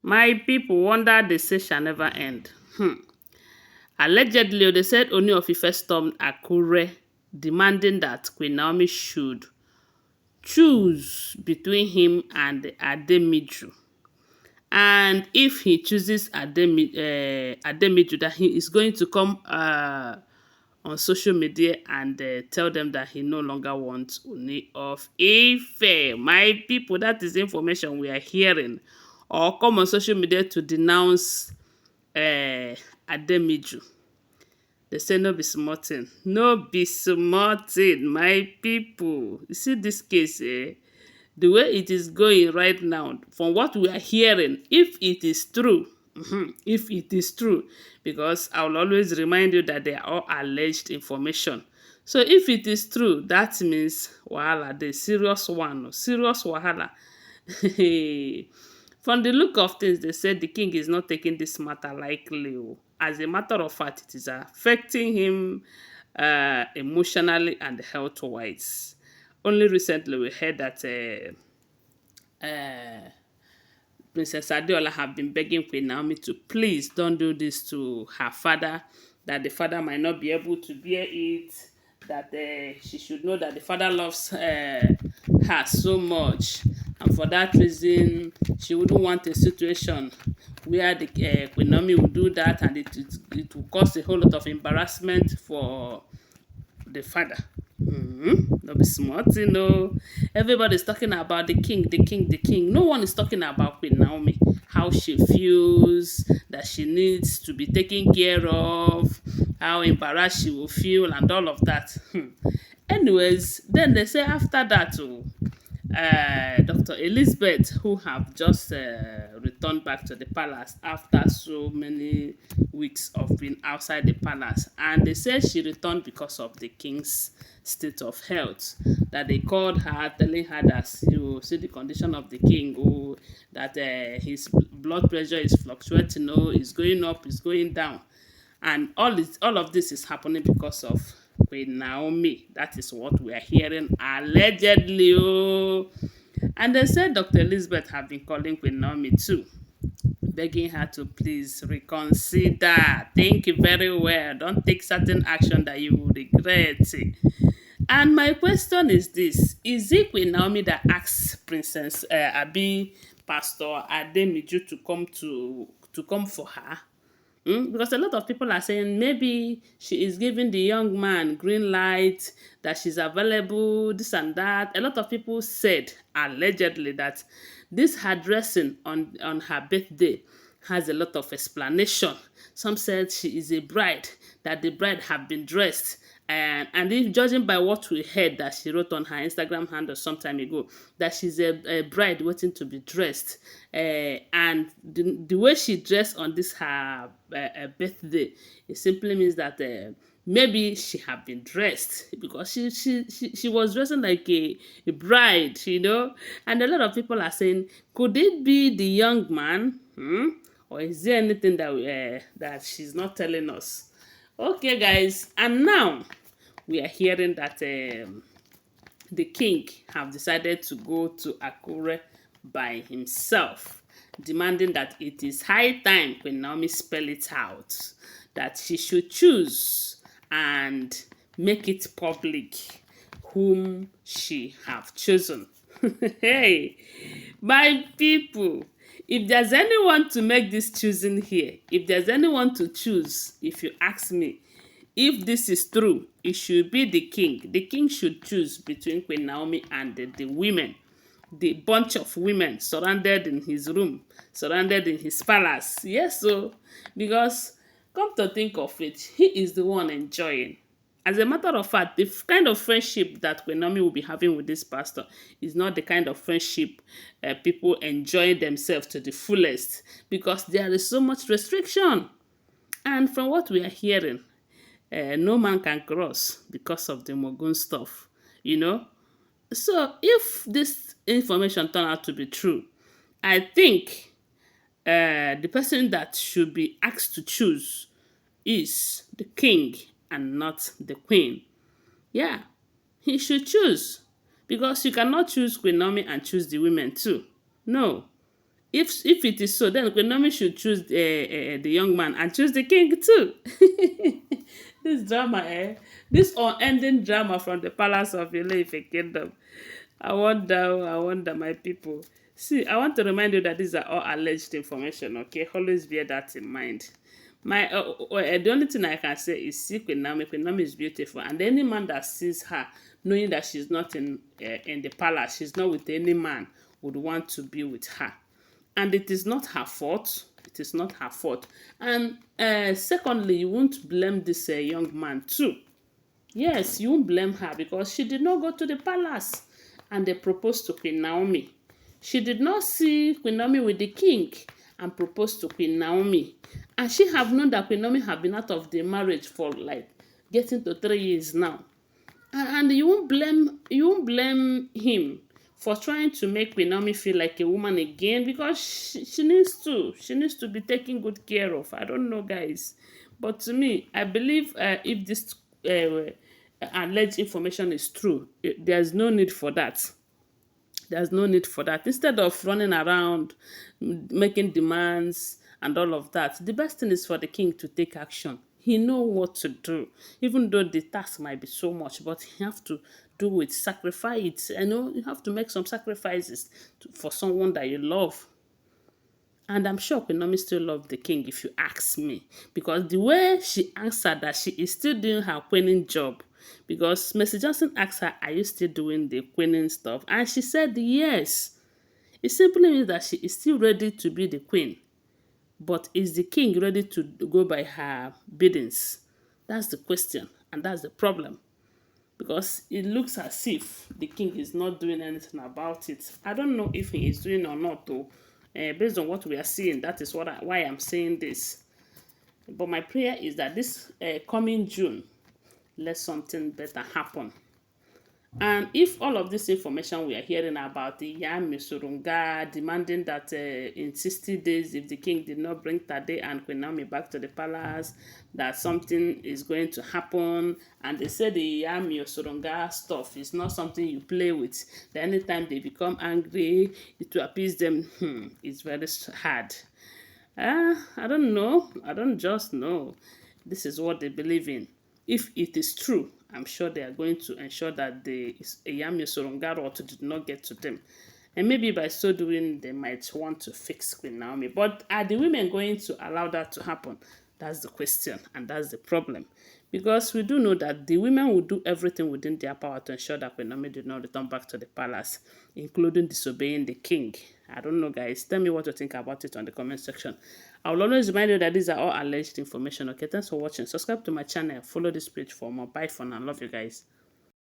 My people wonder the say shall never end. Allegedly, they said Ooni of Ife stormed Akure, demanding that Queen Naomi should choose between him and Ademiju. And if he chooses Ademiju, that he is going to come on social media and tell them that he no longer wants Ooni of Ife. My people, that is information we are hearing. Or come on social media to denounce Ademiju. They say no be small thing. No be small thing, my people. You see this case, the way it is going right now, from what we are hearing, if it is true, if it is true, because I will always remind you that they are all alleged information. So if it is true, that means wahala, the serious one, serious wahala. From the look of things, they said the king is not taking this matter lightly. As a matter of fact, it is affecting him emotionally and health-wise. Only recently, we heard that Princess Adeola have been begging Queen Naomi to please don't do this to her father, that the father might not be able to bear it, that she should know that the father loves her so much. And for that reason, she wouldn't want a situation where the Queen Naomi would do that and it will cause a whole lot of embarrassment for the father. No be small thing, no. Everybody's talking about the king, the king, the king. No one is talking about Queen Naomi, how she feels, that she needs to be taken care of, how embarrassed she will feel, and all of that. Anyways, then they say after that, Dr. Elizabeth, who have just returned back to the palace after so many weeks of being outside the palace, and they said she returned because of the king's state of health. That they called her, telling her that you see the condition of the king, that his blood pressure is fluctuating, is going up, is going down, and all of this is happening because of Queen Naomi. That is what we are hearing allegedly. And they said Dr. Elizabeth have been calling Queen Naomi too, begging her to please reconsider. Think very well. Don't take certain action that you will regret. And my question is this: is it Queen Naomi that asked Princess Abi Pastor Ademiju to come for her? Because a lot of people are saying maybe she is giving the young man green light, that she's available, this and that. A lot of people said allegedly that this her dressing on her birthday has a lot of explanation. Some said she is a bride, that the bride have been dressed, and if judging by what we heard that she wrote on her Instagram handle some time ago, that she's a bride waiting to be dressed, and the way she dressed on this her birthday, it simply means that maybe she have been dressed, because she was dressing like a bride, and a lot of people are saying, could it be the young man, or is there anything that she's not telling us? Okay, guys, and now we are hearing that the king have decided to go to Akure by himself, demanding that it is high time Queen Naomi spell it out, that she should choose and make it public whom she have chosen. Hey, my people, if there's anyone to make this choosing here, if there's anyone to choose, if you ask me, if this is true, it should be the king. The king should choose between Queen Naomi and the women, the bunch of women surrounded in his room, surrounded in his palace. Yes, so because come to think of it, he is the one enjoying. As a matter of fact, the kind of friendship that Queen Naomi will be having with this pastor is not the kind of friendship people enjoy themselves to the fullest, because there is so much restriction. And from what we are hearing, no man can cross because of the Mogun stuff, you know. So if this information turn out to be true, I think the person that should be asked to choose is the king and not the queen. Yeah, he should choose, because you cannot choose Queen Naomi and choose the women too. No, If it is so, then Queen Naomi should choose the young man and choose the king too. This drama, this unending drama from the palace of Ile-Ife kingdom. I wonder, my people. See, I want to remind you that these are all alleged information, okay? Always bear that in mind. The only thing I can say is see Queen Naomi. Queen Naomi is beautiful, and any man that sees her, knowing that she's not in the palace, she's not with any man, would want to be with her. And it is not her fault. It is not her fault. And secondly, you won't blame this young man too. Yes, you won't blame her because she did not go to the palace and they proposed to Queen Naomi. She did not see Queen Naomi with the king and proposed to Queen Naomi. And she have known that Queen Naomi have been out of the marriage for like getting to 3 years now. And you won't blame him for trying to make Queen Naomi feel like a woman again because she needs to be taken good care of. I don't know, guys, but to me, I believe if this alleged information is true, there's no need for that. There's no need for that. Instead of running around, making demands and all of that, the best thing is for the king to take action. He know what to do, even though the task might be so much, but he have to do it, sacrifice it. You have to make some sacrifices for someone that you love. And I'm sure Queen Naomi still loved the king, if you ask me. Because the way she answered that she is still doing her queening job. Because Mercy Johnson asked her, are you still doing the queening stuff? And she said yes. It simply means that she is still ready to be the queen. But is the king ready to go by her biddings? That's the question. And that's the problem. Because it looks as if the king is not doing anything about it. I don't know if he is doing or not, though. Based on what we are seeing, that is why I'm saying this. But my prayer is that this coming June, let something better happen. And if all of this information we are hearing about the Yam Surunga demanding that in 60 days, if the king did not bring Tade and Queen Naomi back to the palace, that something is going to happen. And they say the Yam Surunga stuff is not something you play with. That anytime they become angry, to appease them, it's very hard. I don't know. I don't just know. This is what they believe in. If it is true, I'm sure they are going to ensure that the Eyami Sorongaro did not get to them. And maybe by so doing, they might want to fix Queen Naomi. But are the women going to allow that to happen? That's the question, and that's the problem. Because we do know that the women will do everything within their power to ensure that Queen Naomi did not return back to the palace, including disobeying the king. I don't know, guys. Tell me what you think about it on the comment section. I will always remind you that these are all alleged information. Okay, thanks for watching. Subscribe to my channel. Follow this page for more. Bye for now. Love you guys.